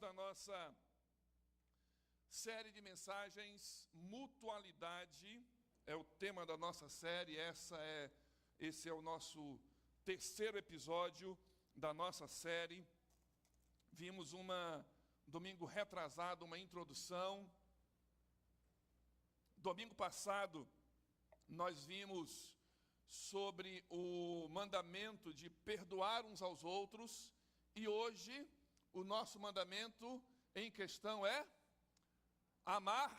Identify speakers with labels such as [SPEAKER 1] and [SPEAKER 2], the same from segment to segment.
[SPEAKER 1] da nossa série de mensagens, mutualidade é o tema da nossa série. Esse é o nosso terceiro episódio da nossa série. Vimos domingo retrasado, uma introdução. Domingo passado, nós vimos sobre o mandamento de perdoar uns aos outros, e hoje o nosso mandamento em questão é amar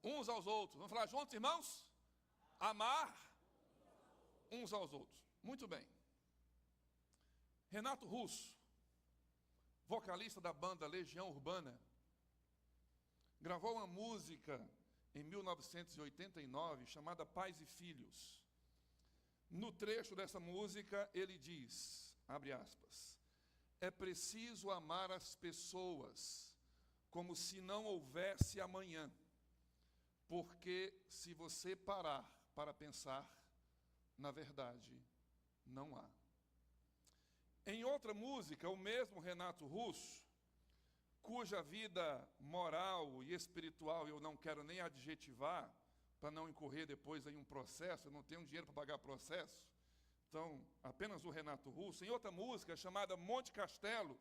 [SPEAKER 1] uns aos outros. Vamos falar juntos, irmãos? Amar uns aos outros. Muito bem. Renato Russo, vocalista da banda Legião Urbana, gravou uma música em 1989 chamada Pais e Filhos. No trecho dessa música ele diz, abre aspas, é preciso amar as pessoas como se não houvesse amanhã, porque se você parar para pensar, na verdade, não há. Em outra música, o mesmo Renato Russo, cuja vida moral e espiritual eu não quero nem adjetivar, para não incorrer depois em um processo, eu não tenho dinheiro para pagar processo, então, apenas o Renato Russo. Em outra música, chamada Monte Castelo,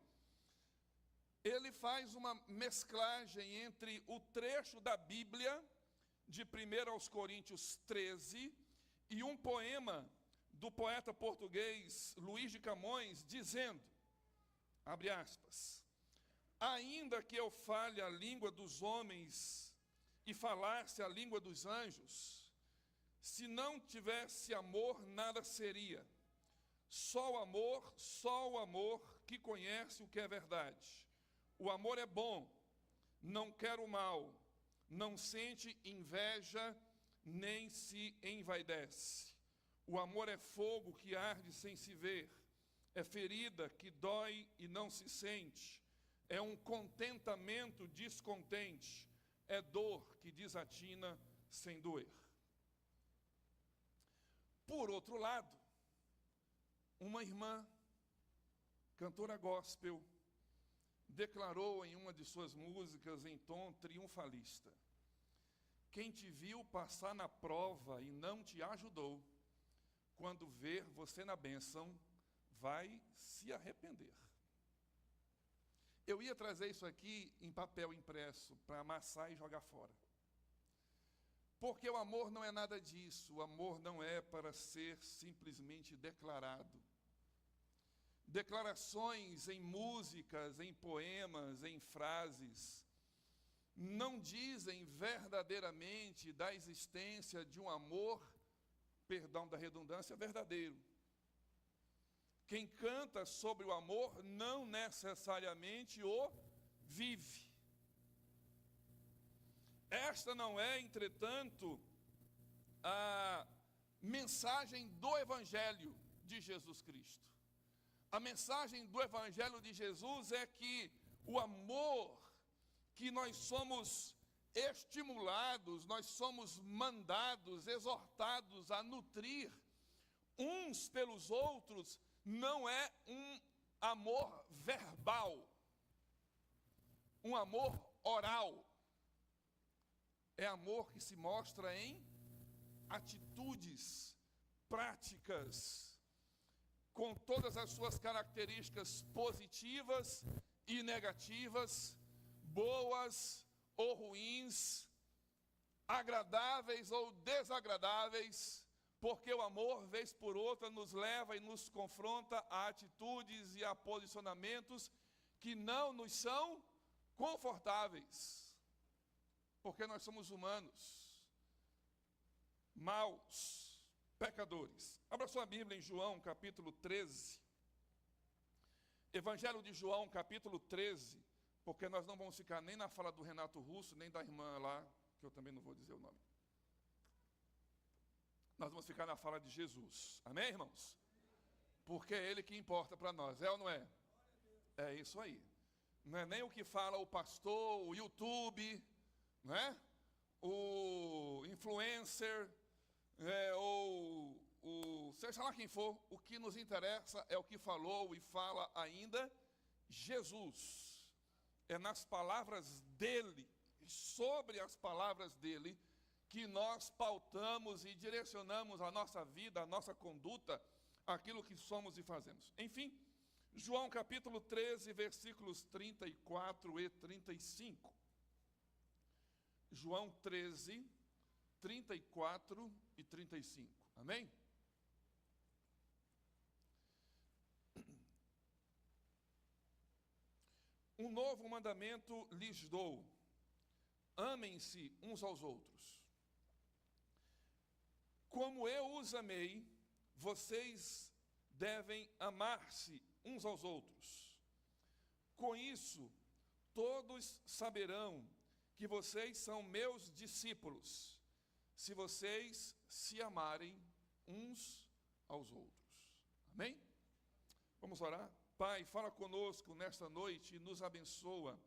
[SPEAKER 1] ele faz uma mesclagem entre o trecho da Bíblia, de 1 aos Coríntios 13, e um poema do poeta português Luís de Camões, dizendo, abre aspas, ainda que eu fale a língua dos homens e falasse a língua dos anjos, se não tivesse amor, nada seria. Só o amor que conhece o que é verdade. O amor é bom, não quer o mal, não sente inveja, nem se envaidece. O amor é fogo que arde sem se ver, é ferida que dói e não se sente, é um contentamento descontente, é dor que desatina sem doer. Por outro lado, uma irmã, cantora gospel, declarou em uma de suas músicas em tom triunfalista, quem te viu passar na prova e não te ajudou, quando ver você na bênção, vai se arrepender. Eu ia trazer isso aqui em papel impresso, para amassar e jogar fora. Porque o amor não é nada disso, o amor não é para ser simplesmente declarado. Declarações em músicas, em poemas, em frases, não dizem verdadeiramente da existência de um amor, perdão da redundância, verdadeiro. Quem canta sobre o amor não necessariamente o vive. Esta não é, entretanto, a mensagem do Evangelho de Jesus Cristo. A mensagem do Evangelho de Jesus é que o amor que nós somos estimulados, nós somos mandados, exortados a nutrir uns pelos outros, não é um amor verbal, um amor oral. É amor que se mostra em atitudes práticas, com todas as suas características positivas e negativas, boas ou ruins, agradáveis ou desagradáveis, porque o amor, vez por outra, nos leva e nos confronta a atitudes e a posicionamentos que não nos são confortáveis. Porque nós somos humanos, maus, pecadores. Abra sua Bíblia em João, capítulo 13. Evangelho de João, capítulo 13, porque nós não vamos ficar nem na fala do Renato Russo, nem da irmã lá, que eu também não vou dizer o nome. Nós vamos ficar na fala de Jesus. Amém, irmãos? Porque é Ele que importa para nós, é ou não é? É isso aí. Não é nem o que fala o pastor, o YouTube, não é? O influencer, ou seja lá quem for, o que nos interessa é o que falou e fala ainda Jesus. é nas palavras dele, sobre as palavras dele, que nós pautamos e direcionamos a nossa vida, a nossa conduta, aquilo que somos e fazemos. Enfim, João capítulo 13, versículos 34 e 35. João 13, 34 e 35. Amém? Um novo mandamento lhes dou: amem-se uns aos outros. Como eu os amei, vocês devem amar-se uns aos outros. Com isso, todos saberão que vocês são meus discípulos, se vocês se amarem uns aos outros. Amém? Vamos orar? Pai, fala conosco nesta noite e nos abençoa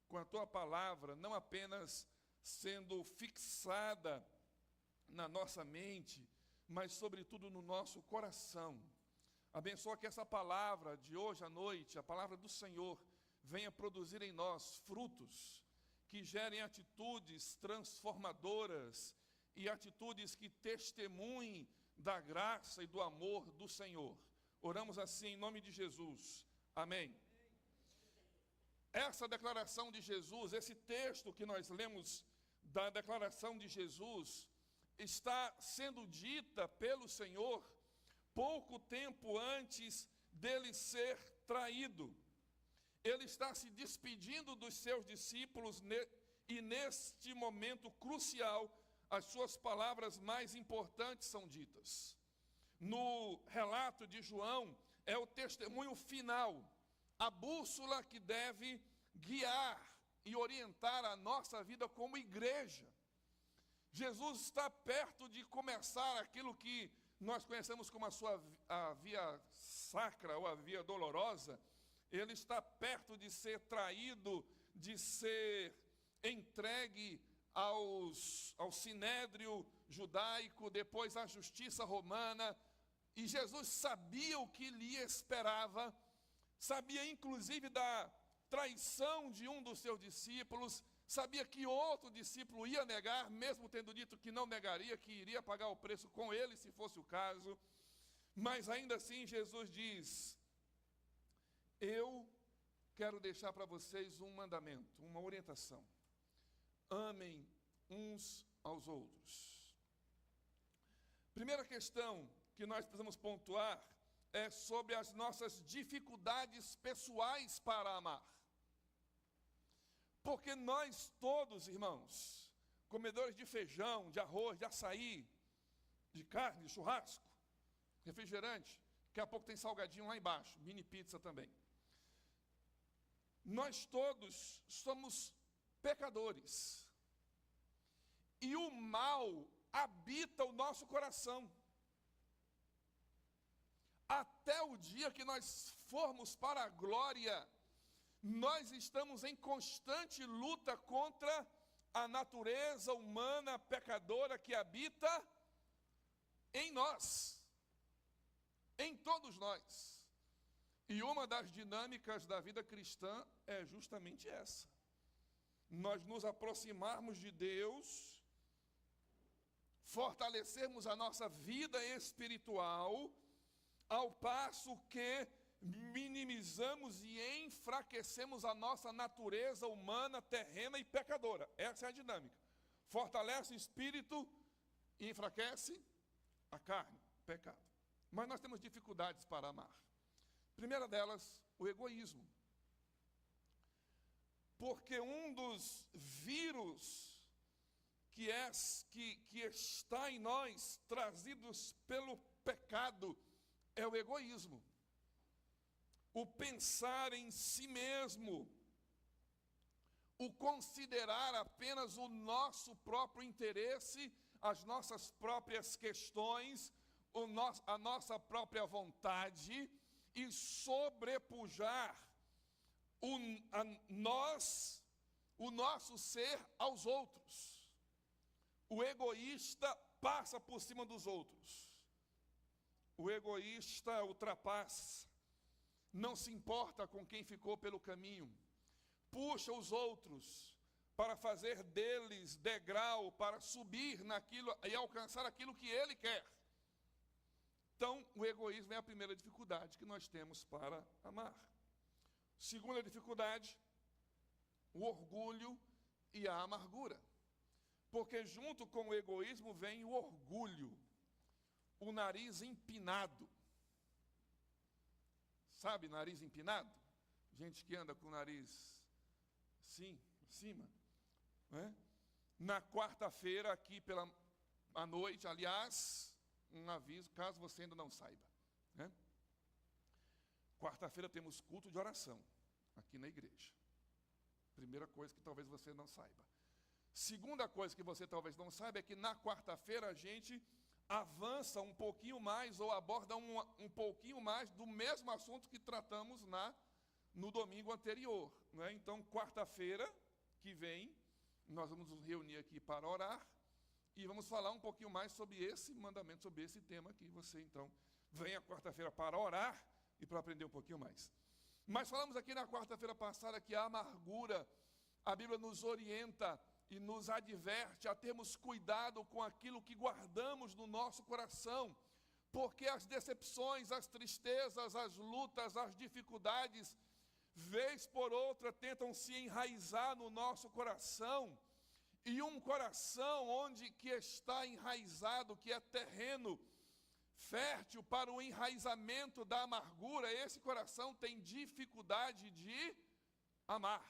[SPEAKER 1] com a Tua palavra, não apenas sendo fixada na nossa mente, mas sobretudo no nosso coração. Abençoa que essa palavra de hoje à noite, a palavra do Senhor, venha produzir em nós frutos que gerem atitudes transformadoras e atitudes que testemunhem da graça e do amor do Senhor. Oramos assim em nome de Jesus. Amém. Essa declaração de Jesus, esse texto que nós lemos da declaração de Jesus, está sendo dita pelo Senhor pouco tempo antes dele ser traído. Ele está se despedindo dos seus discípulos e neste momento crucial, as suas palavras mais importantes são ditas. No relato de João, é o testemunho final, a bússola que deve guiar e orientar a nossa vida como igreja. Jesus está perto de começar aquilo que nós conhecemos como a via sacra ou a via dolorosa. Ele está perto de ser traído, de ser entregue ao sinédrio judaico, depois à justiça romana. E Jesus sabia o que lhe esperava, sabia inclusive da traição de um dos seus discípulos, sabia que outro discípulo ia negar, mesmo tendo dito que não negaria, que iria pagar o preço com ele, se fosse o caso. Mas ainda assim Jesus diz: eu quero deixar para vocês um mandamento, uma orientação. Amem uns aos outros. Primeira questão que nós precisamos pontuar é sobre as nossas dificuldades pessoais para amar. Porque nós todos, irmãos, comedores de feijão, de arroz, de açaí, de carne, de churrasco, refrigerante, daqui a pouco tem salgadinho lá embaixo, mini pizza também. Nós todos somos pecadores. E o mal habita o nosso coração. Até o dia que nós formos para a glória, nós estamos em constante luta contra a natureza humana pecadora que habita em nós, em todos nós. E uma das dinâmicas da vida cristã é justamente essa: nós nos aproximarmos de Deus, fortalecermos a nossa vida espiritual, ao passo que minimizamos e enfraquecemos a nossa natureza humana, terrena e pecadora. Essa é a dinâmica. Fortalece o espírito e enfraquece a carne, pecado. Mas nós temos dificuldades para amar. Primeira delas, o egoísmo. Porque um dos vírus que está em nós, trazidos pelo pecado, é o egoísmo. O pensar em si mesmo, o considerar apenas o nosso próprio interesse, as nossas próprias questões, a nossa própria vontade, e sobrepujar o nosso ser aos outros. O egoísta passa por cima dos outros. O egoísta ultrapassa, não se importa com quem ficou pelo caminho. puxa os outros para fazer deles degrau, para subir naquilo e alcançar aquilo que ele quer. Então, o egoísmo é a primeira dificuldade que nós temos para amar. Segunda dificuldade, o orgulho e a amargura. Porque junto com o egoísmo vem o orgulho, o nariz empinado. Sabe, nariz empinado? Gente que anda com o nariz assim, cima. Né? Na quarta-feira, aqui à noite, aliás, um aviso, caso você ainda não saiba. Né? Quarta-feira temos culto de oração, aqui na igreja. Primeira coisa que talvez você não saiba. Segunda coisa que você talvez não saiba é que na quarta-feira a gente avança um pouquinho mais ou aborda um pouquinho mais do mesmo assunto que tratamos no domingo anterior. Né? Então, quarta-feira que vem, nós vamos nos reunir aqui para orar e vamos falar um pouquinho mais sobre esse mandamento, sobre esse tema aqui. Você, então, venha quarta-feira para orar e para aprender um pouquinho mais. Mas falamos aqui na quarta-feira passada que a amargura, a Bíblia nos orienta e nos adverte a termos cuidado com aquilo que guardamos no nosso coração, porque as decepções, as tristezas, as lutas, as dificuldades, vez por outra, tentam se enraizar no nosso coração, e um coração que está enraizado, que é terreno fértil para o enraizamento da amargura, esse coração tem dificuldade de amar.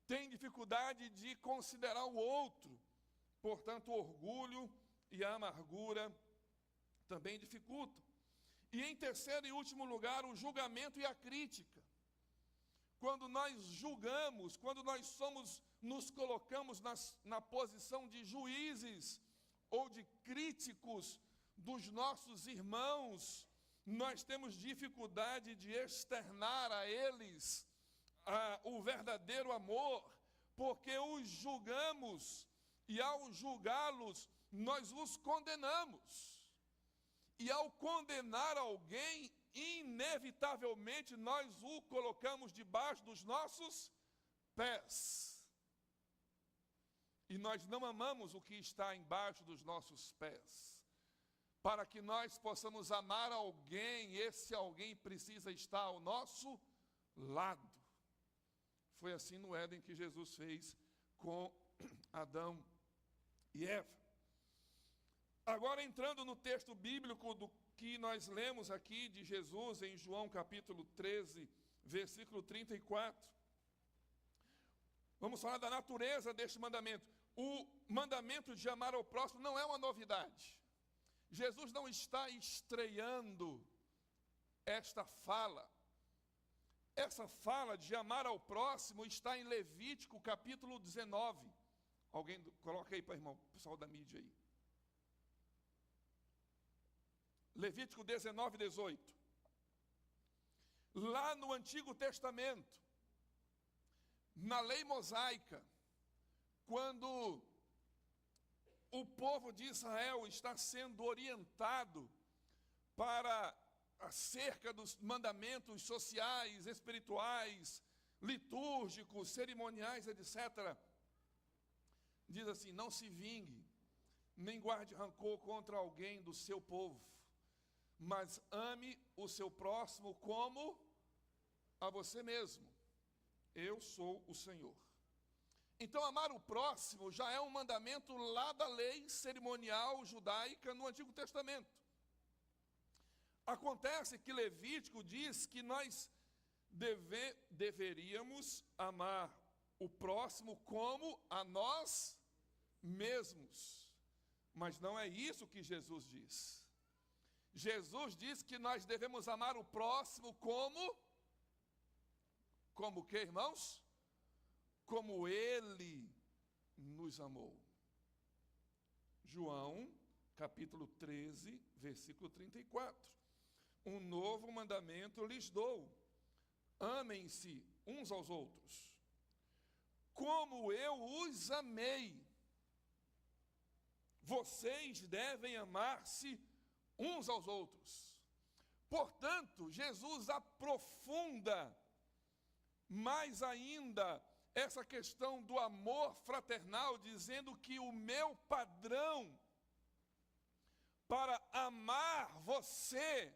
[SPEAKER 1] Tem dificuldade de considerar o outro. Portanto, o orgulho e a amargura também dificultam. E em terceiro e último lugar, o julgamento e a crítica. Quando nós julgamos, quando nós nos colocamos na posição de juízes ou de críticos dos nossos irmãos, nós temos dificuldade de externar a eles o verdadeiro amor, porque os julgamos e ao julgá-los nós os condenamos. E ao condenar alguém, inevitavelmente nós o colocamos debaixo dos nossos pés. E nós não amamos o que está embaixo dos nossos pés. Para que nós possamos amar alguém, esse alguém precisa estar ao nosso lado. Foi assim no Éden que Jesus fez com Adão e Eva. Agora, entrando no texto bíblico do que nós lemos aqui de Jesus em João capítulo 13, versículo 34. Vamos falar da natureza deste mandamento. O mandamento de amar ao próximo não é uma novidade. Jesus não está estreando esta fala. Essa fala de amar ao próximo está em Levítico capítulo 19. Alguém coloca aí para o irmão, pessoal da mídia aí. Levítico 19, 18. Lá no Antigo Testamento, na lei mosaica, quando o povo de Israel está sendo orientado para acerca dos mandamentos sociais, espirituais, litúrgicos, cerimoniais, etc., diz assim: não se vingue, nem guarde rancor contra alguém do seu povo, mas ame o seu próximo como a você mesmo. Eu sou o Senhor. Então, amar o próximo já é um mandamento lá da lei cerimonial judaica no Antigo Testamento. Acontece que Levítico diz que nós deveríamos amar o próximo como a nós mesmos. Mas não é isso que Jesus diz. Jesus diz que nós devemos amar o próximo como o quê, irmãos? Como Ele nos amou. João, capítulo 13, versículo 34. Um novo mandamento lhes dou: amem-se uns aos outros, como eu os amei. Vocês devem amar-se uns aos outros. Portanto, Jesus aprofunda mais ainda essa questão do amor fraternal, dizendo que o meu padrão para amar você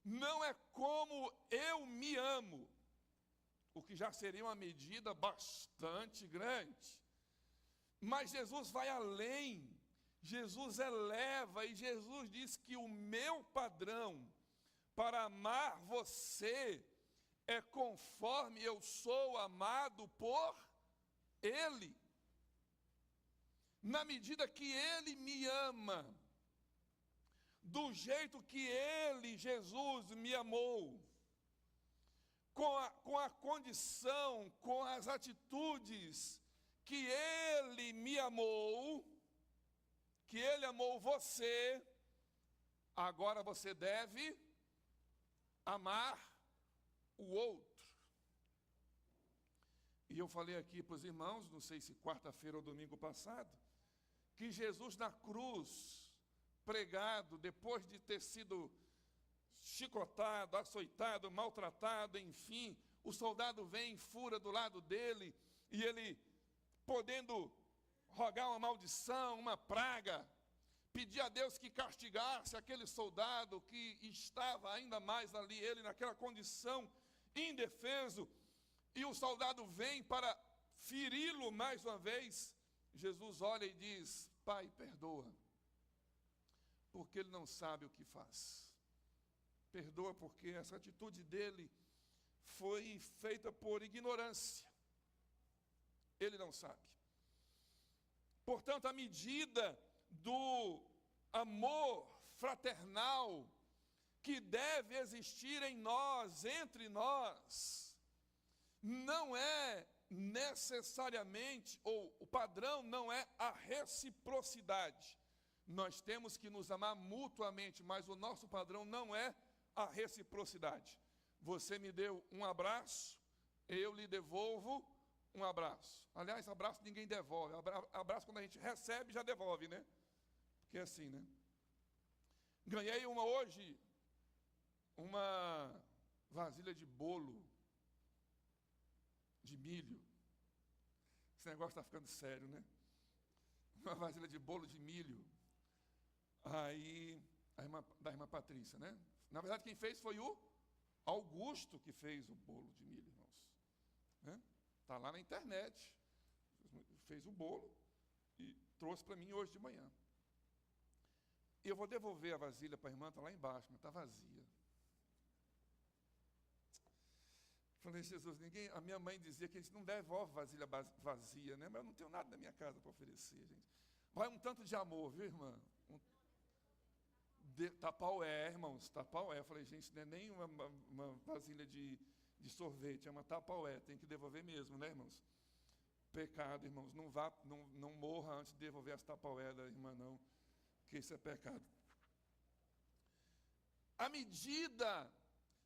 [SPEAKER 1] não é como eu me amo, o que já seria uma medida bastante grande. Mas Jesus vai além, Jesus eleva, e Jesus diz que o meu padrão para amar você é conforme eu sou amado por Ele. Na medida que Ele me ama, do jeito que Ele, Jesus, me amou, com a condição, com as atitudes que Ele me amou, que Ele amou você, agora você deve amar o outro. E eu falei aqui para os irmãos, não sei se quarta-feira ou domingo passado, que Jesus na cruz, pregado, depois de ter sido chicotado, açoitado, maltratado, enfim, o soldado vem, fura do lado dele, e ele, podendo rogar uma maldição, uma praga, pedir a Deus que castigasse aquele soldado que estava ainda mais ali, ele naquela condição, indefeso, e o soldado vem para feri-lo mais uma vez. Jesus olha e diz: Pai, perdoa, porque ele não sabe o que faz. Perdoa porque essa atitude dele foi feita por ignorância. Ele não sabe. Portanto, a medida do amor fraternal que deve existir em nós, entre nós, não é necessariamente, ou o padrão não é a reciprocidade. Nós temos que nos amar mutuamente, mas o nosso padrão não é a reciprocidade. Você me deu um abraço, eu lhe devolvo um abraço. Aliás, abraço ninguém devolve. Abraço quando a gente recebe, já devolve, né? Porque é assim, né? Ganhei hoje uma vasilha de bolo de milho. Esse negócio está ficando sério, né? Uma vasilha de bolo de milho. Aí, da irmã Patrícia, né? Na verdade, quem fez foi o Augusto que fez o bolo de milho, irmãos. Né? Está lá na internet. Fez o bolo e trouxe para mim hoje de manhã. E eu vou devolver a vasilha para a irmã, está lá embaixo, mas está vazia. Falei, Jesus, a minha mãe dizia que a gente não devolve vasilha vazia, né? Mas eu não tenho nada na minha casa para oferecer, gente. Vai um tanto de amor, viu, irmã? Tapaué, irmãos, tapaué. Eu falei, gente, não é nem uma vasilha de sorvete, é uma tapaué, tem que devolver mesmo, né, irmãos? Pecado, irmãos, não morra antes de devolver as tapaué da irmã, não, porque isso é pecado. A medida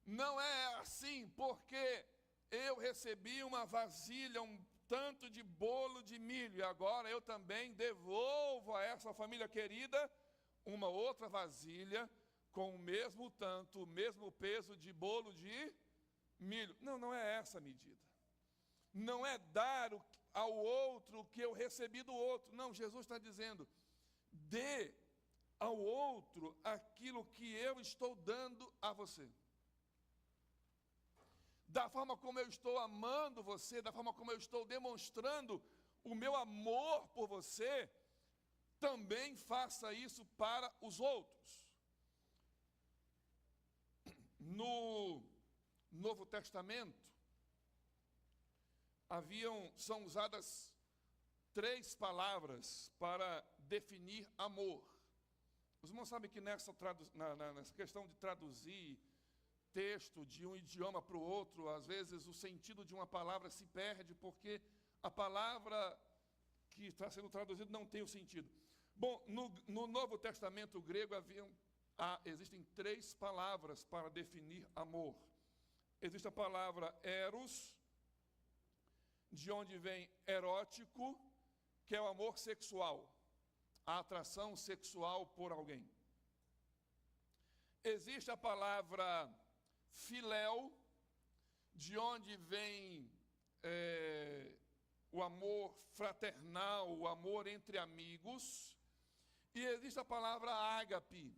[SPEAKER 1] não é assim, porque eu recebi uma vasilha, um tanto de bolo de milho, e agora eu também devolvo a essa família querida uma outra vasilha com o mesmo tanto, o mesmo peso de bolo de milho. Não, não é essa a medida. Não é dar ao outro o que eu recebi do outro. Não, Jesus está dizendo, dê ao outro aquilo que eu estou dando a você. Da forma como eu estou amando você, da forma como eu estou demonstrando o meu amor por você, também faça isso para os outros. No Novo Testamento, são usadas 3 palavras para definir amor. Os irmãos sabem que nessa questão de traduzir texto de um idioma para o outro, às vezes o sentido de uma palavra se perde, porque a palavra que está sendo traduzida não tem o sentido. Bom, no Novo Testamento grego existem 3 palavras para definir amor. Existe a palavra eros, de onde vem erótico, que é o amor sexual, a atração sexual por alguém. Existe a palavra filéu, de onde vem o amor fraternal, o amor entre amigos, e existe a palavra ágape,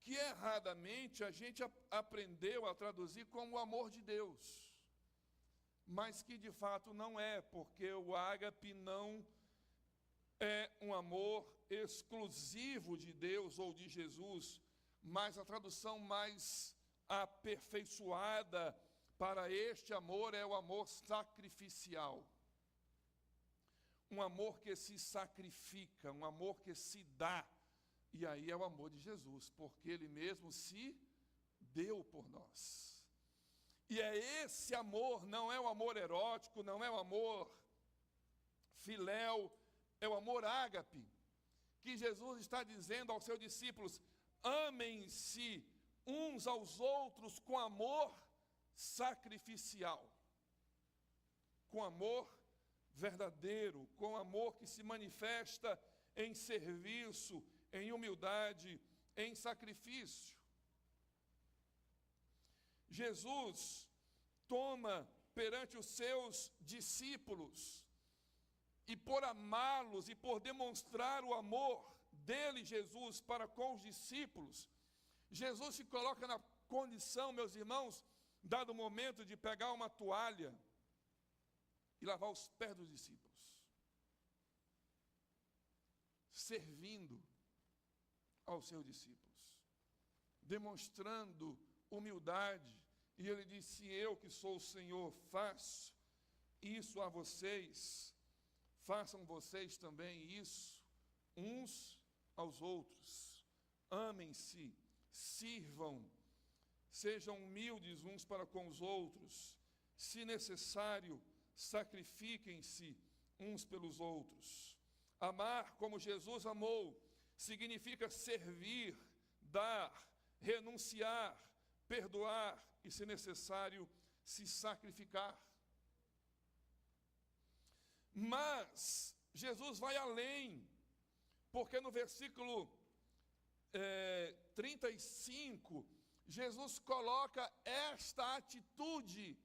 [SPEAKER 1] que erradamente a gente aprendeu a traduzir como o amor de Deus, mas que de fato não é, porque o ágape não é um amor exclusivo de Deus ou de Jesus, mas a tradução mais aperfeiçoada para este amor é o amor sacrificial. Um amor que se sacrifica, um amor que se dá. E aí é o amor de Jesus, porque Ele mesmo se deu por nós. E é esse amor, não é o amor erótico, não é o amor filéu, é o amor ágape, que Jesus está dizendo aos seus discípulos: amem-se uns aos outros com amor sacrificial, com amor verdadeiro, com amor que se manifesta em serviço, em humildade, em sacrifício. Jesus toma perante os seus discípulos, e por amá-los e por demonstrar o amor dele, Jesus, para com os discípulos, Jesus se coloca na condição, meus irmãos, dado o momento de pegar uma toalha e lavar os pés dos discípulos, servindo aos seus discípulos, demonstrando humildade. E ele disse: se eu que sou o Senhor faço isso a vocês, façam vocês também isso uns aos outros. Amem-se, sirvam, sejam humildes uns para com os outros. Se necessário, sacrifiquem-se uns pelos outros. Amar como Jesus amou significa servir, dar, renunciar, perdoar e, se necessário, se sacrificar. Mas Jesus vai além, porque no versículo 35, Jesus coloca esta atitude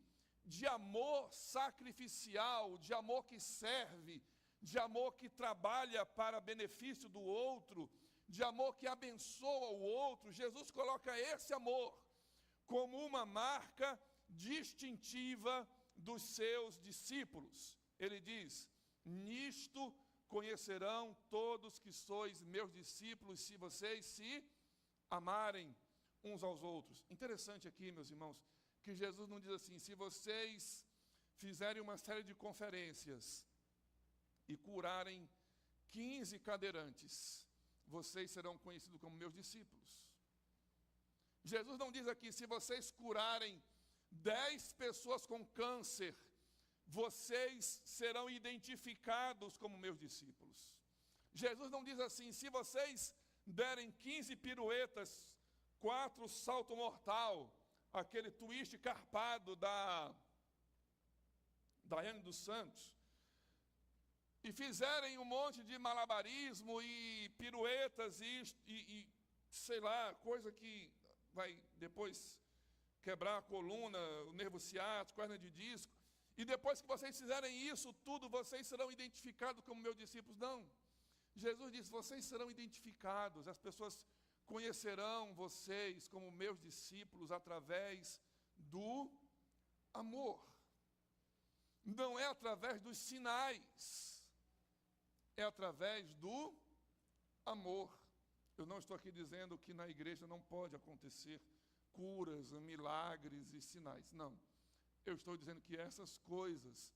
[SPEAKER 1] de amor sacrificial, de amor que serve, de amor que trabalha para benefício do outro, de amor que abençoa o outro. Jesus coloca esse amor como uma marca distintiva dos seus discípulos. Ele diz: nisto conhecerão todos que sois meus discípulos, se vocês se amarem uns aos outros. Interessante aqui, meus irmãos, que Jesus não diz assim: se vocês fizerem uma série de conferências e curarem 15 cadeirantes, vocês serão conhecidos como meus discípulos. Jesus não diz aqui: se vocês curarem 10 pessoas com câncer, vocês serão identificados como meus discípulos. Jesus não diz assim: se vocês derem 15 piruetas, 4 salto mortal, aquele twist carpado da Daiane dos Santos, e fizerem um monte de malabarismo e piruetas e sei lá, coisa que vai depois quebrar a coluna, o nervo ciático, a hernia de disco, e depois que vocês fizerem isso tudo, vocês serão identificados como meus discípulos. Não. Jesus disse: vocês serão identificados, as pessoas conhecerão vocês como meus discípulos através do amor. Não é através dos sinais, é através do amor. Eu não estou aqui dizendo que na igreja não pode acontecer curas, milagres e sinais. Não. Eu estou dizendo que essas coisas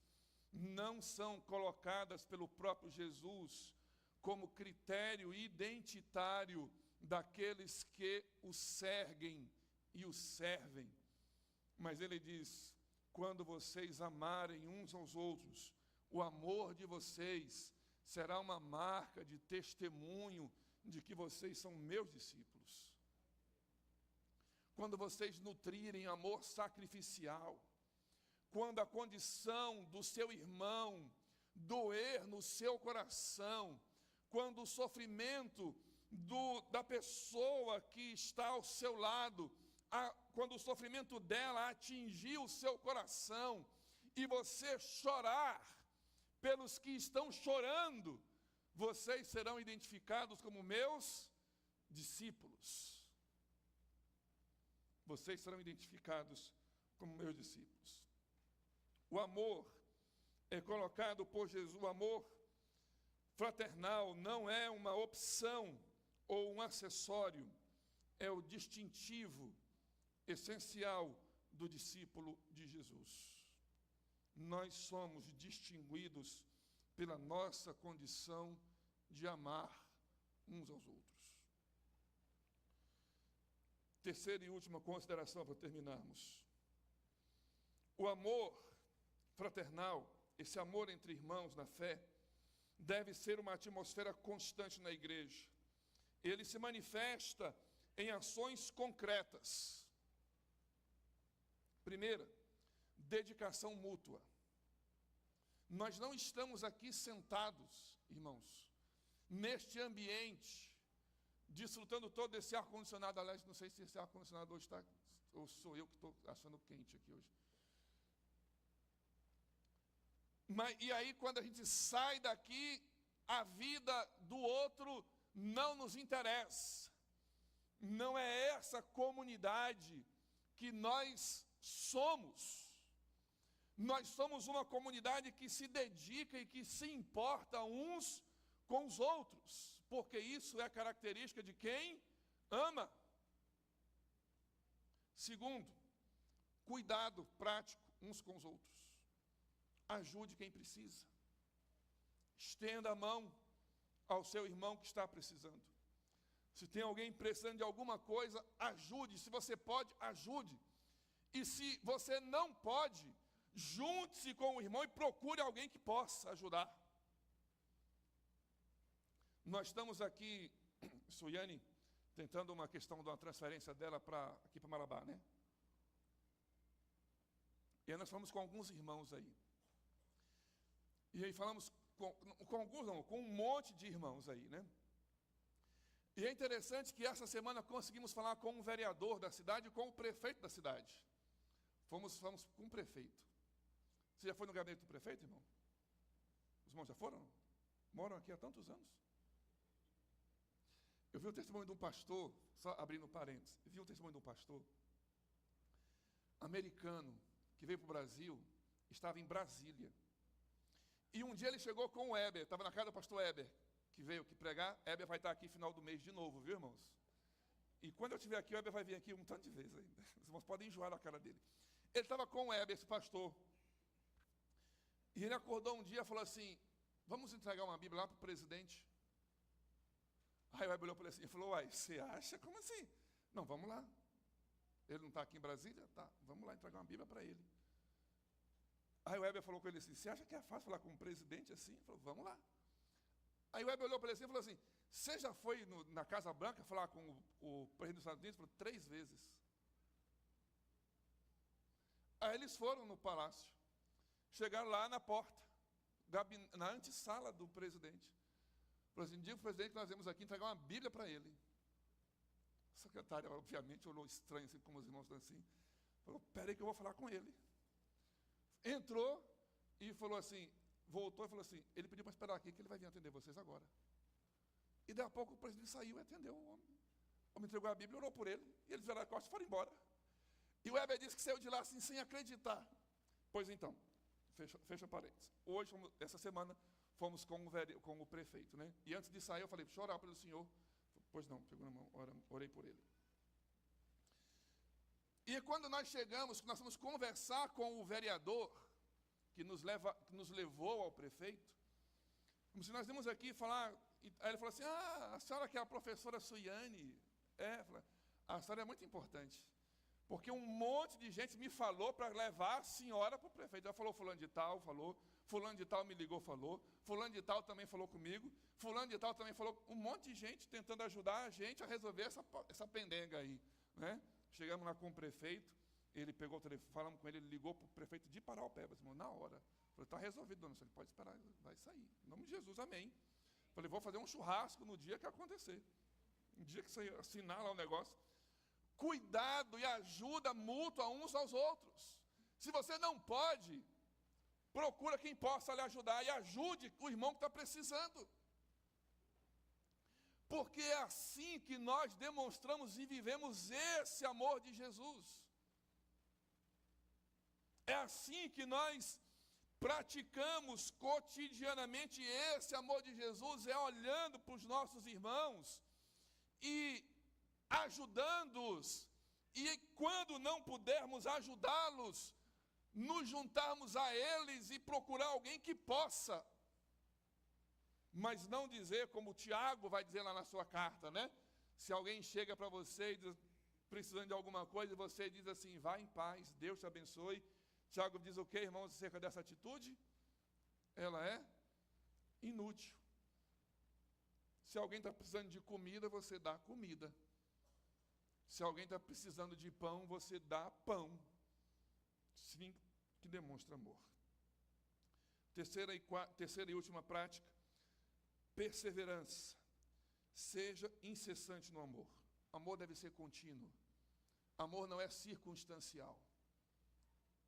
[SPEAKER 1] não são colocadas pelo próprio Jesus como critério identitário daqueles que o seguem e o servem. Mas ele diz: quando vocês amarem uns aos outros, o amor de vocês será uma marca de testemunho de que vocês são meus discípulos. Quando vocês nutrirem amor sacrificial, quando a condição do seu irmão doer no seu coração, quando o sofrimento da pessoa que está ao seu lado quando o sofrimento dela atingir o seu coração, e você chorar pelos que estão chorando, vocês serão identificados como meus discípulos. Vocês serão identificados como meus discípulos. O amor é colocado por Jesus, o amor fraternal não é uma opção ou um acessório, é o distintivo essencial do discípulo de Jesus. Nós somos distinguidos pela nossa condição de amar uns aos outros. Terceira e última consideração para terminarmos. O amor fraternal, esse amor entre irmãos na fé, deve ser uma atmosfera constante na igreja. Ele se manifesta em ações concretas. Primeira, dedicação mútua. Nós não estamos aqui sentados, irmãos, neste ambiente, desfrutando todo esse ar-condicionado. Aliás, não sei se esse ar-condicionado hoje está, ou sou eu que estou achando quente aqui hoje. E aí, quando a gente sai daqui, a vida do outro não nos interessa. Não é essa comunidade que nós somos. Nós somos uma comunidade que se dedica e que se importa uns com os outros, porque isso é a característica de quem ama. Segundo, cuidado prático uns com os outros. Ajude quem precisa. Estenda a mão ao seu irmão que está precisando. Se tem alguém precisando de alguma coisa, ajude. Se você pode, ajude. E se você não pode, junte-se com o irmão e procure alguém que possa ajudar. Nós estamos aqui, Suiane, tentando uma questão de uma transferência dela aqui para Marabá, né? E aí nós falamos com alguns irmãos aí. E aí falamos com alguns não, com um monte de irmãos aí, né? E é interessante que essa semana conseguimos falar com um vereador da cidade e com o prefeito da cidade. Fomos com o prefeito. Você já foi no gabinete do prefeito, irmão? Os irmãos já foram? Moram aqui há tantos anos. Eu vi o testemunho de um pastor, só abrindo parênteses, eu vi um testemunho de um pastor americano que veio para o Brasil, estava em Brasília. E um dia ele chegou com o Heber, estava na casa do pastor Heber, que veio aqui pregar. Heber vai estar aqui no final do mês de novo, viu, irmãos? E quando eu estiver aqui, o Heber vai vir aqui um tanto de vezes ainda. Os irmãos podem enjoar a cara dele. Ele estava com o Heber, esse pastor. E ele acordou um dia e falou assim: vamos entregar uma Bíblia lá para o presidente. Aí o Heber olhou para ele assim e falou: uai, você acha? Como assim? Não, vamos lá. Ele não está aqui em Brasília? Tá, vamos lá entregar uma Bíblia para ele. Aí o Heber falou com ele assim: você acha que é fácil falar com um presidente assim? Ele falou: vamos lá. Aí o Heber olhou para ele assim e falou assim: você já foi na Casa Branca falar com o presidente dos Estados Unidos? Ele falou: 3 vezes. Aí eles foram no palácio. Chegaram lá na porta, na antessala do presidente. Falou assim: diga para o presidente que nós viemos aqui entregar uma Bíblia para ele. A secretária, obviamente, olhou estranho, assim, como os irmãos estão assim. Falou: peraí que eu vou falar com ele. Entrou e falou assim, voltou e falou assim: ele pediu para esperar aqui que ele vai vir atender vocês agora. E daí a pouco o presidente saiu e atendeu o homem. O homem entregou a Bíblia, orou por ele, e eles viraram a costa e foram embora. E o Heber disse que saiu de lá assim, sem acreditar. Pois então, fecha parênteses. Hoje, essa semana, fomos com o prefeito, né? E antes de sair, eu falei: deixa eu orar pelo senhor. Pois não, pegou na mão, orei por ele. E quando nós chegamos, nós fomos conversar com o vereador, que nos levou ao prefeito, como se nós íamos aqui falar, aí ele falou assim: a senhora que é a professora Suiane? A senhora é muito importante, porque um monte de gente me falou para levar a senhora para o prefeito. Ela falou: fulano de tal falou, fulano de tal me ligou, falou, fulano de tal também falou comigo, fulano de tal também falou, um monte de gente tentando ajudar a gente a resolver essa pendenga aí, né? Chegamos lá com o prefeito, ele pegou o telefone, falamos com ele, ele ligou para o prefeito de Paraupebas, irmão, na hora. Falei: está resolvido, dona, você pode esperar, vai sair. Em nome de Jesus, amém. Falei: vou fazer um churrasco no dia que acontecer. No dia que você assinar lá o negócio. cuidado e ajuda mútua uns aos outros. Se você não pode, procura quem possa lhe ajudar e ajude o irmão que está precisando. Porque é assim que nós demonstramos e vivemos esse amor de Jesus. É assim que nós praticamos cotidianamente esse amor de Jesus, é olhando para os nossos irmãos e ajudando-os, e quando não pudermos ajudá-los, nos juntarmos a eles e procurar alguém que possa, mas não dizer como o Tiago vai dizer lá na sua carta, né? Se alguém chega para você e diz, precisando de alguma coisa, e você diz assim, vá em paz, Deus te abençoe. Tiago diz o que, irmãos, acerca dessa atitude? Ela é inútil. Se alguém está precisando de comida, você dá comida. Se alguém está precisando de pão, você dá pão. Sim, que demonstra amor. Terceira e última prática, perseverança. Seja incessante no amor. Amor deve ser contínuo. Amor não é circunstancial.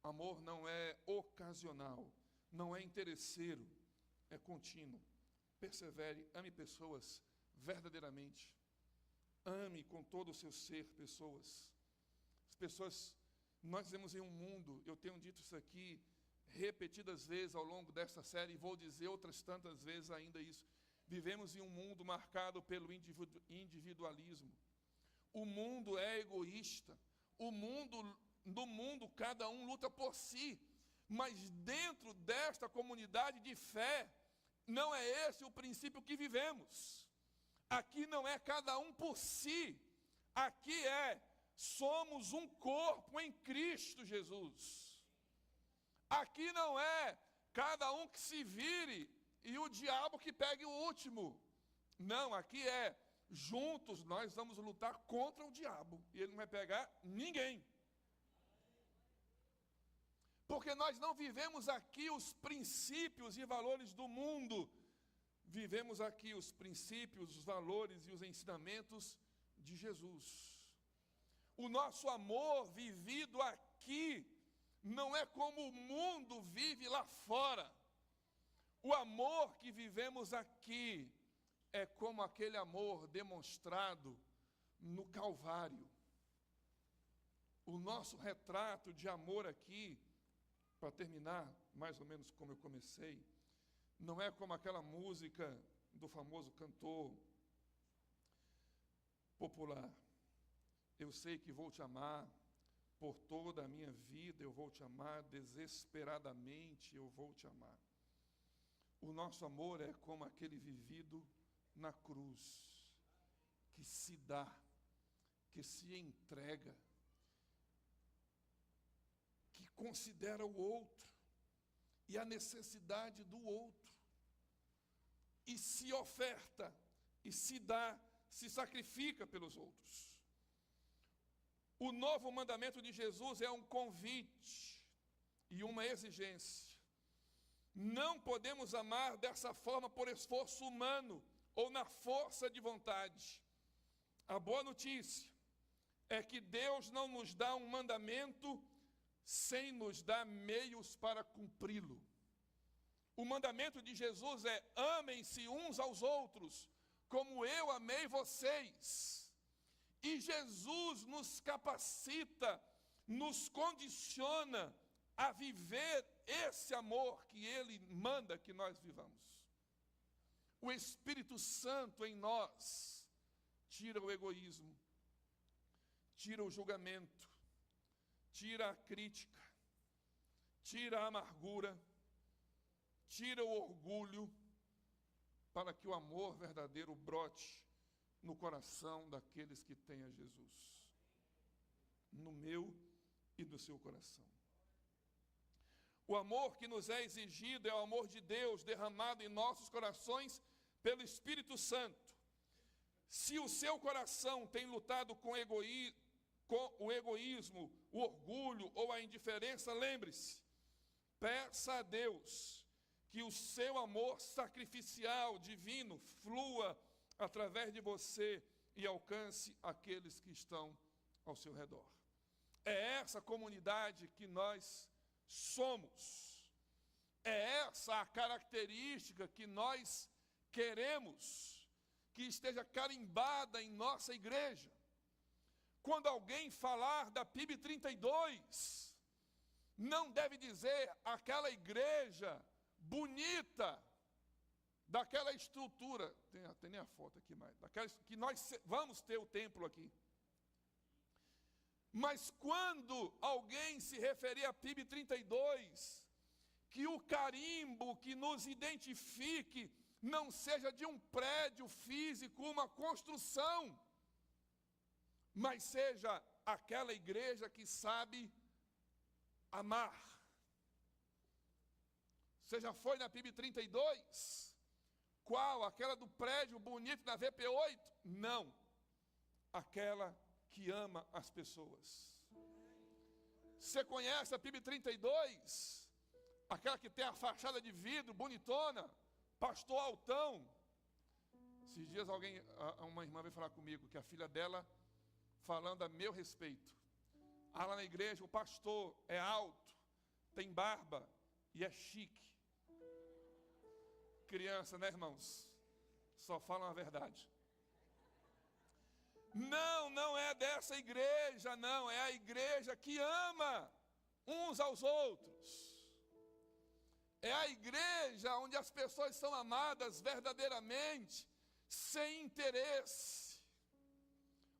[SPEAKER 1] Amor não é ocasional, não é interesseiro, é contínuo. Persevere, ame pessoas verdadeiramente. Ame com todo o seu ser pessoas. As pessoas, nós vivemos em um mundo, eu tenho dito isso aqui repetidas vezes ao longo desta série, e vou dizer outras tantas vezes ainda isso. Vivemos em um mundo marcado pelo individualismo. O mundo é egoísta. No mundo, cada um luta por si. Mas dentro desta comunidade de fé, não é esse o princípio que vivemos. Aqui não é cada um por si. Aqui somos um corpo em Cristo Jesus. Aqui não é cada um que se vire e o diabo que pegue o último. Não, aqui juntos nós vamos lutar contra o diabo. E ele não vai pegar ninguém. Porque nós não vivemos aqui os princípios e valores do mundo. Vivemos aqui os princípios, os valores e os ensinamentos de Jesus. O nosso amor vivido aqui não é como o mundo vive lá fora. O amor que vivemos aqui é como aquele amor demonstrado no Calvário. O nosso retrato de amor aqui, para terminar, mais ou menos como eu comecei, não é como aquela música do famoso cantor popular. Eu sei que vou te amar, por toda a minha vida eu vou te amar, desesperadamente eu vou te amar. O nosso amor é como aquele vivido na cruz, que se dá, que se entrega, que considera o outro e a necessidade do outro, e se oferta, e se dá, se sacrifica pelos outros. O novo mandamento de Jesus é um convite e uma exigência. Não podemos amar dessa forma por esforço humano ou na força de vontade. A boa notícia é que Deus não nos dá um mandamento sem nos dar meios para cumpri-lo. O mandamento de Jesus é: amem-se uns aos outros, como eu amei vocês. E Jesus nos capacita, nos condiciona a viver esse amor que Ele manda que nós vivamos. O Espírito Santo em nós tira o egoísmo, tira o julgamento, tira a crítica, tira a amargura, tira o orgulho, para que o amor verdadeiro brote no coração daqueles que têm a Jesus, no meu e do seu coração. O amor que nos é exigido é o amor de Deus derramado em nossos corações pelo Espírito Santo. Se o seu coração tem lutado com o egoísmo, o orgulho ou a indiferença, lembre-se, peça a Deus que o seu amor sacrificial, divino, flua através de você e alcance aqueles que estão ao seu redor. É essa comunidade que nós somos. É essa a característica que nós queremos que esteja carimbada em nossa igreja. Quando alguém falar da PIB 32, não deve dizer aquela igreja bonita, daquela estrutura, tem nem a foto aqui mais, daquela, que nós vamos ter o templo aqui. Mas quando alguém se referir a PIB 32, que o carimbo que nos identifique não seja de um prédio físico, uma construção, mas seja aquela igreja que sabe amar. Você já foi na PIB 32? Qual? Aquela do prédio bonito na VP8? Não. Aquela que ama as pessoas. Você conhece a PIB 32? Aquela que tem a fachada de vidro, bonitona, pastor altão. Esses dias uma irmã veio falar comigo que a filha dela, falando a meu respeito, lá na igreja o pastor é alto, tem barba e é chique. Criança, né, irmãos? Só falam a verdade. Não é dessa igreja, não, é a igreja que ama uns aos outros. É a igreja onde as pessoas são amadas verdadeiramente, sem interesse.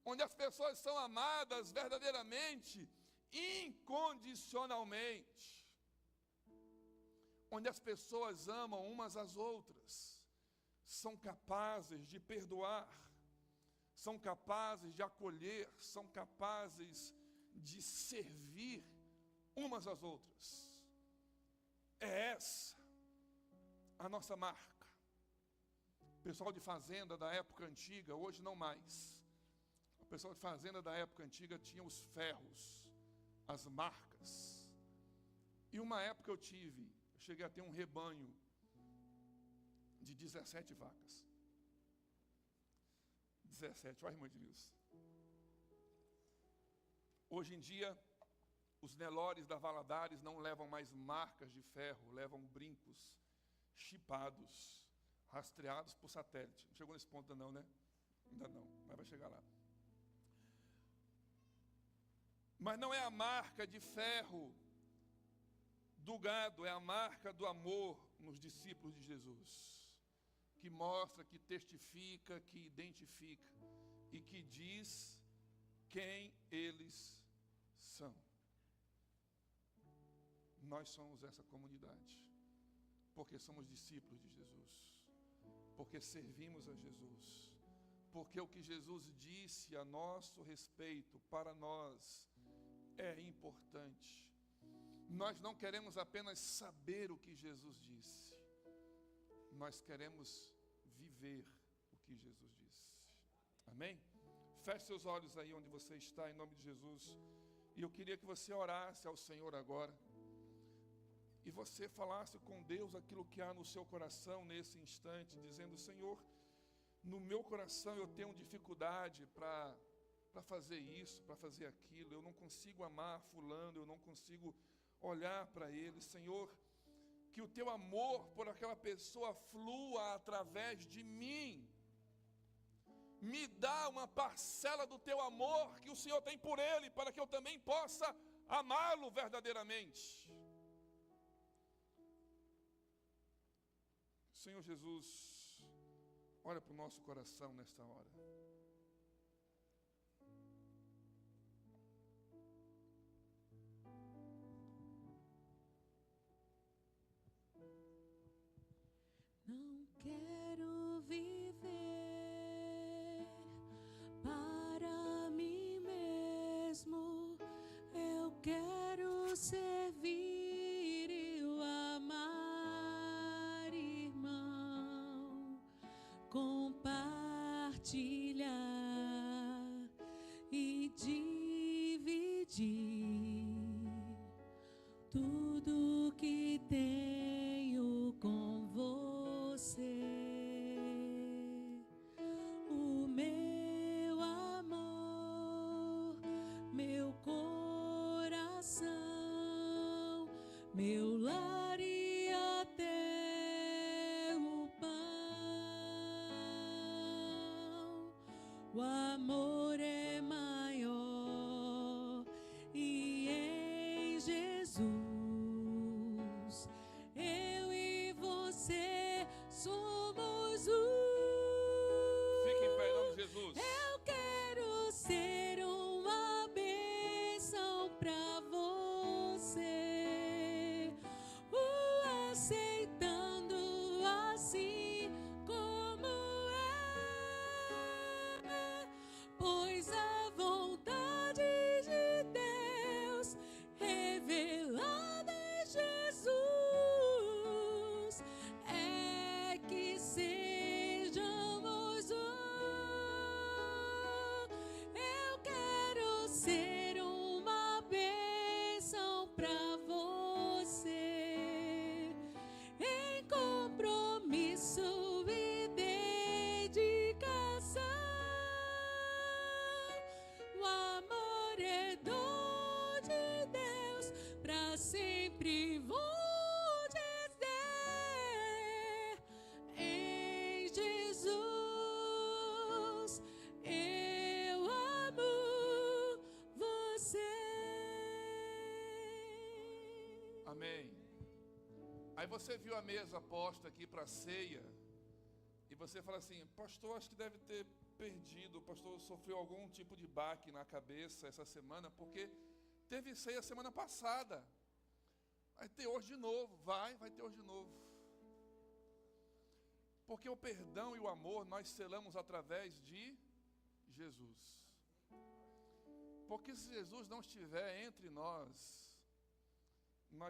[SPEAKER 1] Onde as pessoas são amadas verdadeiramente, incondicionalmente. Onde as pessoas amam umas às outras, são capazes de perdoar, são capazes de acolher, são capazes de servir umas às outras. É essa a nossa marca. O pessoal de fazenda da época antiga, hoje não mais. O pessoal de fazenda da época antiga tinha os ferros, as marcas. E uma época eu cheguei a ter um rebanho de 17 vacas. 17, olha a irmã Edilson. Hoje em dia, os Nelores da Valadares não levam mais marcas de ferro, levam brincos chipados, rastreados por satélite. Não chegou nesse ponto ainda não, né? Ainda não, mas vai chegar lá. Mas não é a marca de ferro do gado, é a marca do amor nos discípulos de Jesus, que mostra, que testifica, que identifica e que diz quem eles são. Nós somos essa comunidade, porque somos discípulos de Jesus, porque servimos a Jesus, porque o que Jesus disse a nosso respeito, para nós, é importante. Nós não queremos apenas saber o que Jesus disse, nós queremos viver o que Jesus disse. Amém? Feche seus olhos aí onde você está, em nome de Jesus. E eu queria que você orasse ao Senhor agora. E você falasse com Deus aquilo que há no seu coração nesse instante, dizendo: Senhor, no meu coração eu tenho dificuldade para fazer isso, para fazer aquilo. Eu não consigo amar fulano, eu não consigo olhar para ele. Senhor, que o teu amor por aquela pessoa flua através de mim. Me dá uma parcela do teu amor que o Senhor tem por ele, para que eu também possa amá-lo verdadeiramente. Senhor Jesus, olha para o nosso coração nesta hora.
[SPEAKER 2] Não quero viver para mim mesmo, eu quero servir e o amar, irmão, compartilhar o amor é maior e em Jesus eu e você somos
[SPEAKER 1] Fique em pé em nome de Jesus.
[SPEAKER 2] Eu quero ser uma bênção pra você, aceitando assim como é, pois a vontade de Deus revelada em Jesus é que sejamos eu quero ser uma bênção pra você, em compromisso e dedicação. O amor é dom de Deus, pra sempre vou dizer, em Jesus eu amo você.
[SPEAKER 1] Amém. Aí você viu a mesa posta aqui para ceia e você fala assim: pastor, acho que deve ter perdido, o pastor sofreu algum tipo de baque na cabeça essa semana, porque teve ceia semana passada, vai ter hoje de novo, vai ter hoje de novo. Porque o perdão e o amor nós selamos através de Jesus. Porque se Jesus não estiver entre nós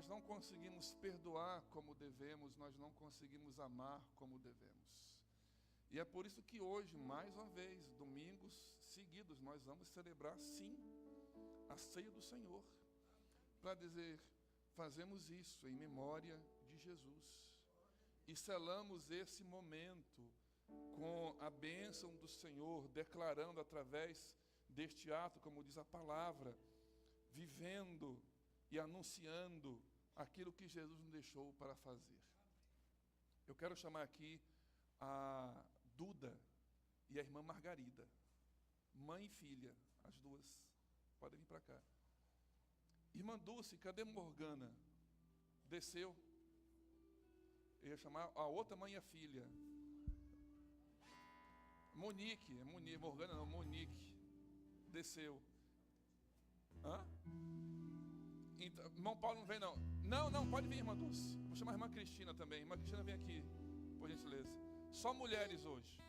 [SPEAKER 1] não conseguimos perdoar como devemos, nós não conseguimos amar como devemos. E é por isso que hoje, mais uma vez, domingos seguidos, nós vamos celebrar sim a ceia do Senhor, para dizer, fazemos isso em memória de Jesus. E selamos esse momento com a bênção do Senhor, declarando através deste ato, como diz a palavra, vivendo e anunciando aquilo que Jesus nos deixou para fazer. Eu quero chamar aqui a Duda e a irmã Margarida, mãe e filha, as duas, podem vir para cá. Irmã Dulce, cadê Morgana? Desceu. Eu ia chamar a outra mãe e a filha. Monique, Morgana não, Monique, desceu. Hã? Então, irmão Paulo não vem não. Não, pode vir, irmã Dulce. Vou chamar a irmã Cristina também. Irmã Cristina, vem aqui, por gentileza. Só mulheres hoje.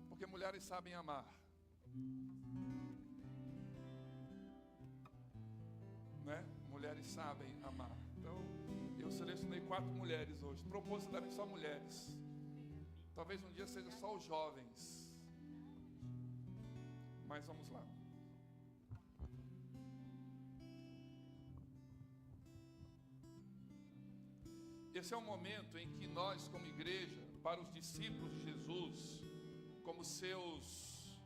[SPEAKER 1] Porque mulheres sabem amar. Né? Mulheres sabem amar. Então, eu selecionei 4 mulheres hoje. Propositalmente só mulheres. Talvez um dia seja só os jovens. Mas vamos lá. Esse é o momento em que nós, como igreja, para os discípulos de Jesus, como seus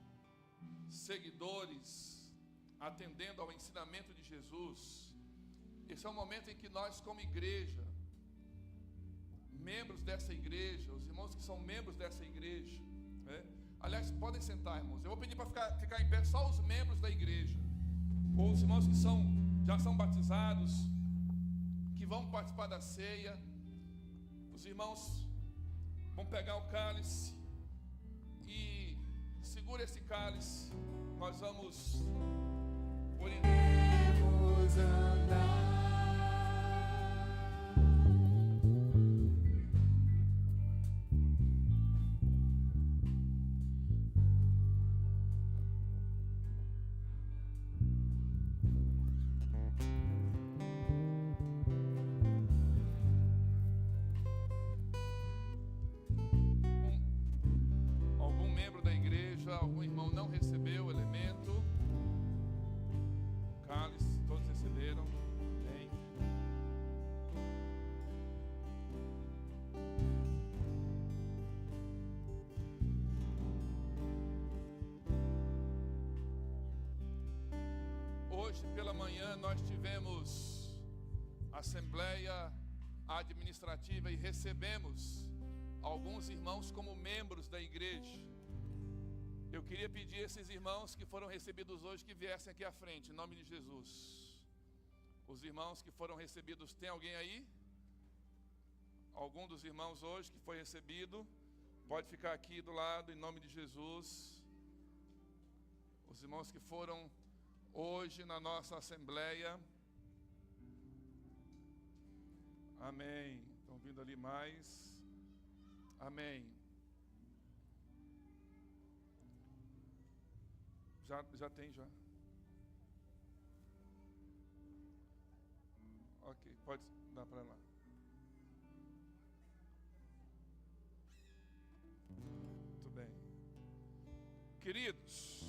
[SPEAKER 1] seguidores, atendendo ao ensinamento de Jesus, esse é o momento em que nós, como igreja, membros dessa igreja, os irmãos que são membros dessa igreja, né? Aliás, podem sentar, irmãos. Eu vou pedir para ficar em pé só os membros da igreja, ou os irmãos que já são batizados, que vão participar da ceia. Os irmãos vão pegar o cálice e segura esse cálice. Nós vamos andar. Algum irmão não recebeu o elemento, o cálice, todos receberam. Bem. Hoje pela manhã nós tivemos assembleia administrativa e recebemos alguns irmãos como membros da igreja. Eu queria pedir a esses irmãos que foram recebidos hoje que viessem aqui à frente, em nome de Jesus. Os irmãos que foram recebidos, tem alguém aí? Algum dos irmãos hoje que foi recebido? Pode ficar aqui do lado, em nome de Jesus. Os irmãos que foram hoje na nossa assembleia. Amém. Estão vindo ali mais. Amém. Já tem, já. Ok, pode dar para lá. Muito bem. Queridos,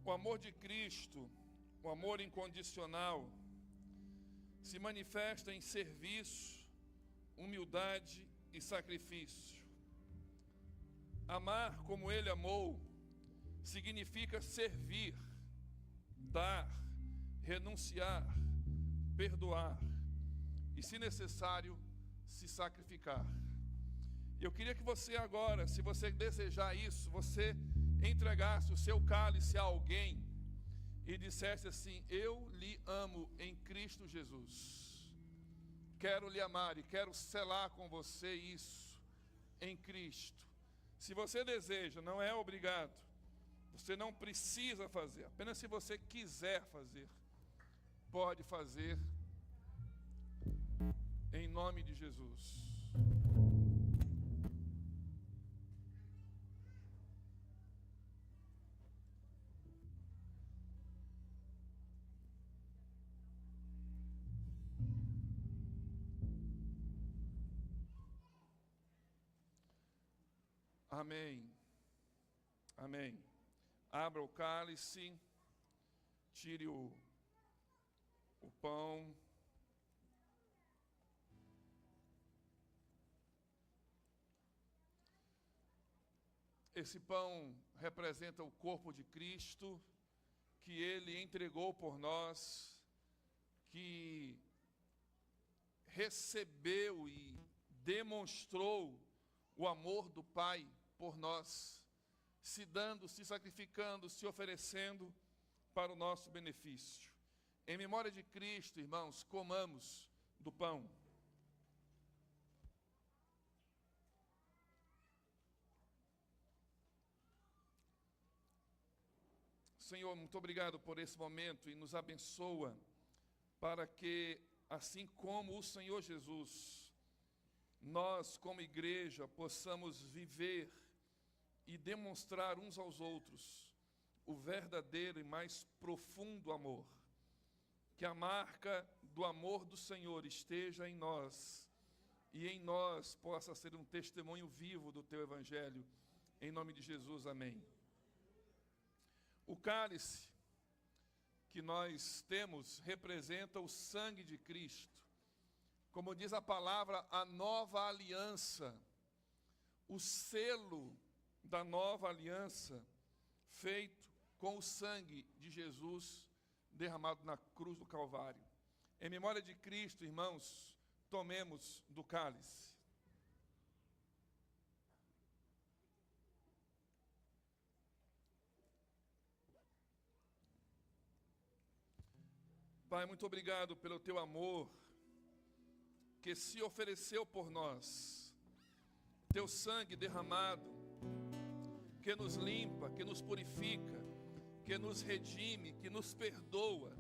[SPEAKER 1] o amor de Cristo, o amor incondicional, se manifesta em serviço, humildade e sacrifício. Amar como Ele amou significa servir, dar, renunciar, perdoar e, se necessário, se sacrificar. Eu queria que você agora, se você desejar isso, você entregasse o seu cálice a alguém e dissesse assim: eu lhe amo em Cristo Jesus. Quero lhe amar e quero selar com você isso em Cristo. Se você deseja, não é obrigado. Você não precisa fazer. Apenas se você quiser fazer, pode fazer em nome de Jesus. Amém. Amém. Abra o cálice, tire o pão. Esse pão representa o corpo de Cristo, que Ele entregou por nós, que recebeu e demonstrou o amor do Pai por nós, se dando, se sacrificando, se oferecendo para o nosso benefício. Em memória de Cristo, irmãos, comamos do pão. Senhor, muito obrigado por esse momento e nos abençoa para que, assim como o Senhor Jesus, nós, como igreja, possamos viver e demonstrar uns aos outros o verdadeiro e mais profundo amor. Que a marca do amor do Senhor esteja em nós e em nós possa ser um testemunho vivo do Teu Evangelho. Em nome de Jesus, amém. O cálice que nós temos representa o sangue de Cristo. Como diz a palavra, a nova aliança, o selo da nova aliança, feito com o sangue de Jesus derramado na cruz do Calvário. Em memória de Cristo, irmãos, tomemos do cálice. Pai, muito obrigado pelo Teu amor, que se ofereceu por nós, Teu sangue derramado, que nos limpa, que nos purifica, que nos redime, que nos perdoa,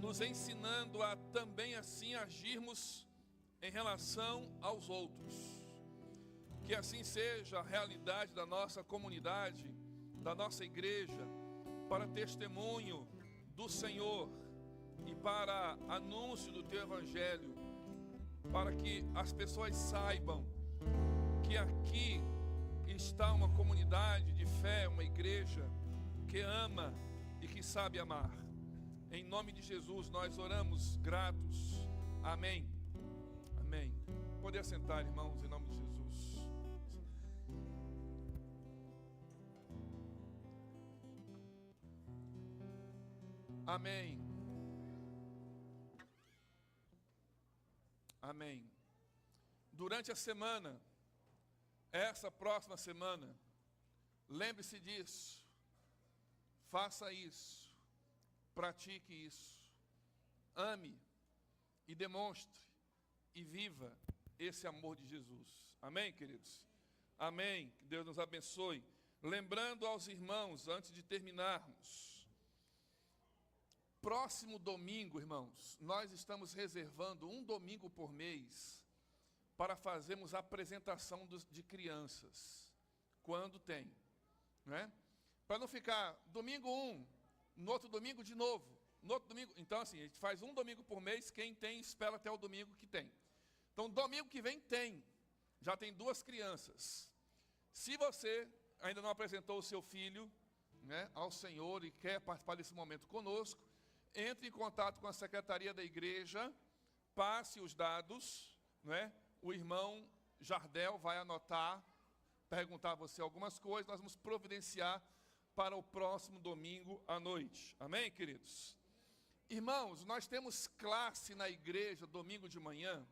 [SPEAKER 1] nos ensinando a também assim agirmos em relação aos outros. Que assim seja a realidade da nossa comunidade, da nossa igreja, para testemunho do Senhor e para anúncio do Teu Evangelho, para que as pessoas saibam que aqui está uma comunidade de fé, uma igreja que ama e que sabe amar. Em nome de Jesus nós oramos gratos. Amém. Amém. Pode assentar, irmãos, em nome de Jesus. Amém. Amém. Durante a semana, essa próxima semana, lembre-se disso, faça isso, pratique isso, ame e demonstre e viva esse amor de Jesus. Amém, queridos? Amém. Que Deus nos abençoe. Lembrando aos irmãos, antes de terminarmos, próximo domingo, irmãos, nós estamos reservando um domingo por mês para fazermos a apresentação de crianças, quando tem, né? Para não ficar domingo no outro domingo de novo, no outro domingo. Então, assim, a gente faz um domingo por mês, quem tem, espera até o domingo que tem. Então, domingo que vem tem, já tem 2 crianças. Se você ainda não apresentou o seu filho, né, ao Senhor e quer participar desse momento conosco, entre em contato com a secretaria da igreja, passe os dados, né? O irmão Jardel vai anotar, perguntar a você algumas coisas, nós vamos providenciar para o próximo domingo à noite. Amém, queridos? Irmãos, nós temos classe na igreja domingo de manhã.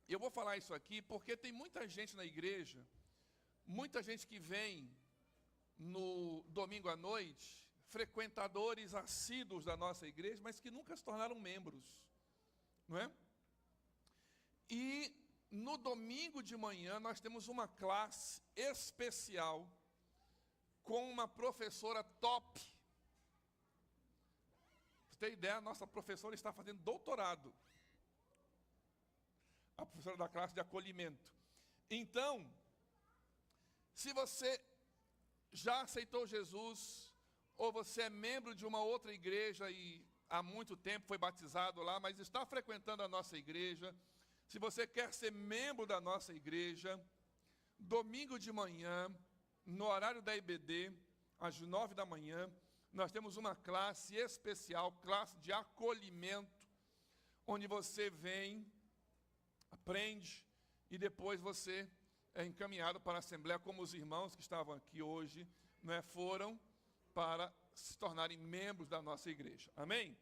[SPEAKER 1] Eu vou falar isso aqui porque tem muita gente na igreja, muita gente que vem no domingo à noite, frequentadores assíduos da nossa igreja, mas que nunca se tornaram membros, não é? E no domingo de manhã nós temos uma classe especial com uma professora top. Pra você ter ideia, a nossa professora está fazendo doutorado. A professora da classe de acolhimento. Então, se você já aceitou Jesus, ou você é membro de uma outra igreja e há muito tempo foi batizado lá, mas está frequentando a nossa igreja, se você quer ser membro da nossa igreja, domingo de manhã, no horário da IBD, às 9 da manhã, nós temos uma classe especial, classe de acolhimento, onde você vem, aprende, e depois você é encaminhado para a Assembleia, como os irmãos que estavam aqui hoje, né, foram para se tornarem membros da nossa igreja. Amém?